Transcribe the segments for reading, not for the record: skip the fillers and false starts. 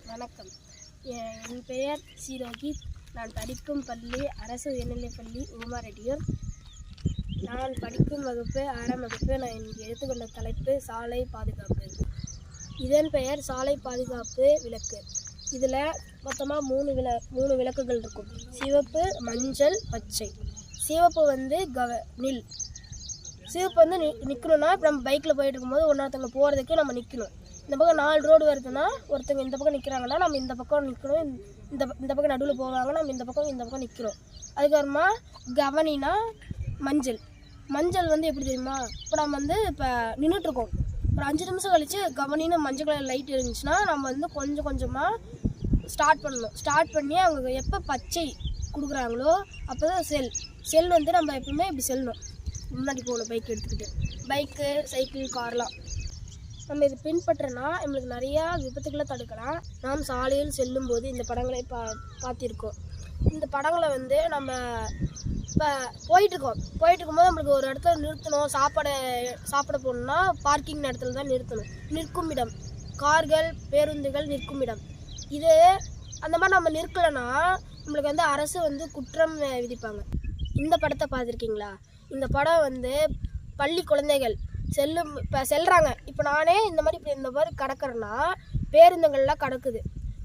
வணக்கம். என் பெயர் ரோஹித். நான் படிக்கும் பள்ளி அரசு உயர்நிலைப்பள்ளி உமாரெட்டியூர். நான் படிக்கும் வகுப்பு 6ஆம் வகுப்பு. நான் இன்றைக்கு எடுத்துக்கொண்ட தலைப்பு சாலை பாதுகாப்பு. இதன் பெயர் சாலை பாதுகாப்பு விளக்கு. இதில் மொத்தமாக மூணு விளக்குகள் இருக்கும். சிவப்பு, மஞ்சள், பச்சை. சிவப்பு வந்து நில். சிவப்பு வந்து நிற்கணும்னா இப்போ நம்ம பைக்கில் போயிட்டு இருக்கும்போது ஒன்றொருத்தவங்க போகிறதுக்கு நம்ம நிற்கணும். இந்த பக்கம் 4 ரோடு வருதுன்னா ஒருத்தவங்க இந்த பக்கம் நிற்கிறாங்கன்னா நம்ம இந்த பக்கம் நிற்கணும். இந்த பக்கம் நடுவில் போவாங்க, நம்ம இந்த பக்கம் நிற்கிறோம். அதுக்கப்புறமா கவனினா மஞ்சள் வந்து எப்படி தெரியுமா, இப்போ நம்ம வந்து இப்போ நின்றுட்டுருக்கோம், ஒரு 5 நிமிஷம் கழித்து கவனின்னு மஞ்சள் கலர் லைட் இருந்துச்சுன்னா நம்ம வந்து கொஞ்சம் கொஞ்சமாக ஸ்டார்ட் பண்ணணும். ஸ்டார்ட் பண்ணி அவங்க எப்போ பச்சை கொடுக்குறாங்களோ அப்போ தான் செல் வந்து நம்ம எப்பவுமே இப்படி செல்லணும். முன்னாடி போகணும் பைக் எடுத்துக்கிட்டு. பைக்கு, சைக்கிள், கார்லாம் நம்ம இது பின்பற்றினா நம்மளுக்கு நிறையா விபத்துக்களை தடுக்கலாம். நாம் சாலையில் செல்லும்போது இந்த படங்களை பார்த்திருக்கோம். இந்த படங்களை வந்து நம்ம இப்போ போயிட்டுருக்கும்போது நம்மளுக்கு ஒரு இடத்துல நிறுத்தணும். சாப்பிட போகணுன்னா பார்க்கிங் இடத்துல தான் நிறுத்தணும். நிற்கும் இடம், கார்கள், பேருந்துகள் நிற்கும் இடம். இது அந்த மாதிரி நம்ம நிற்கலைன்னா நம்மளுக்கு வந்து அரசு வந்து குற்றம் விதிப்பாங்க. இந்த படத்தை பார்த்துருக்கீங்களா? இந்த படம் வந்து பள்ளி குழந்தைகள் இப்போ செல்கிறாங்க. இப்போ நானே இந்த மாதிரி கடக்கிறேன்னா பேருந்துகள்லாம் கடக்குது.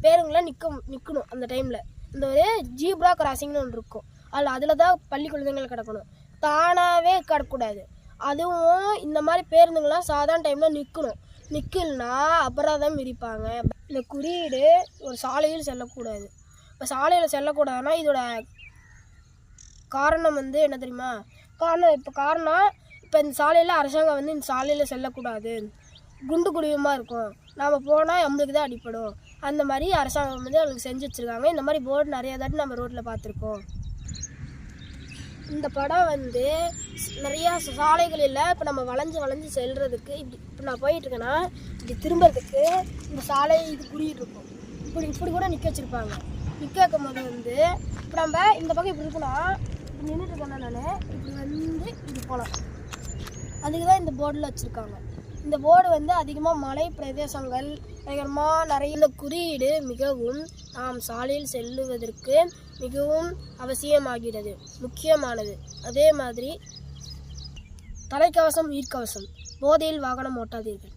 பேருந்துலாம் நிற்கணும். அந்த டைமில் இந்த ஒரு ஜீப்ரா கிராசிங்னு ஒன்று இருக்கும். அதில் தான் பள்ளி குழந்தைகள் கிடக்கணும். தானாகவே கிடக்கூடாது. அதுவும் இந்த மாதிரி பேருந்துங்கள்லாம் சாதாரண டைமில் நிற்கலனா அபராதம் விதிப்பாங்க. இந்த குறியீடு ஒரு சாலையில் செல்லக்கூடாது. இப்போ சாலையில் செல்லக்கூடாதுன்னா இதோட காரணம் வந்து என்ன தெரியுமா? காரணம் இப்போ இந்த சாலையில் அரசாங்கம் வந்து இந்த சாலையில் செல்லக்கூடாது, குண்டு குழியுமாக இருக்கும், நாம் போனால் நம்மளுக்கு தான் அடிப்படும். அந்த மாதிரி அரசாங்கம் வந்து அவங்களுக்கு செஞ்சு வச்சுருக்காங்க. இந்த மாதிரி போர்டு நிறையா தாட்டி நம்ம ரோட்டில் பார்த்துருக்கோம். இந்த படம் வந்து நிறையா சாலைகளில் இப்போ நம்ம வளைஞ்சு செல்றதுக்கு இப்போ நான் போயிட்டுருக்கேன்னா இப்படி திரும்புறதுக்கு இந்த சாலை இது குறியிட்டு இருக்கும். இப்படி கூட நிற்க வச்சுருப்பாங்க. நிற்க வைக்கும் போது வந்து இப்போ நம்ம இந்த பக்கம் இப்படி இருக்குன்னா இப்படி நின்றுட்டு இருக்கேன்னா நான் இப்படி வந்து இப்படி போகலாம். அதுக்கு தான் இந்த போர்டில் வச்சுருக்காங்க. இந்த போர்டு வந்து அதிகமாக மலை பிரதேசங்கள் அதிகமாக நிறைய. இந்த குறியீடு மிகவும் நாம் சாலையில் செல்லுவதற்கு மிகவும் அவசியமாகிறது, முக்கியமானது. அதே மாதிரி தலைக்கவசம், உயிர்கவசம். போதையில் வாகனம் ஓட்டாதீர்கள்.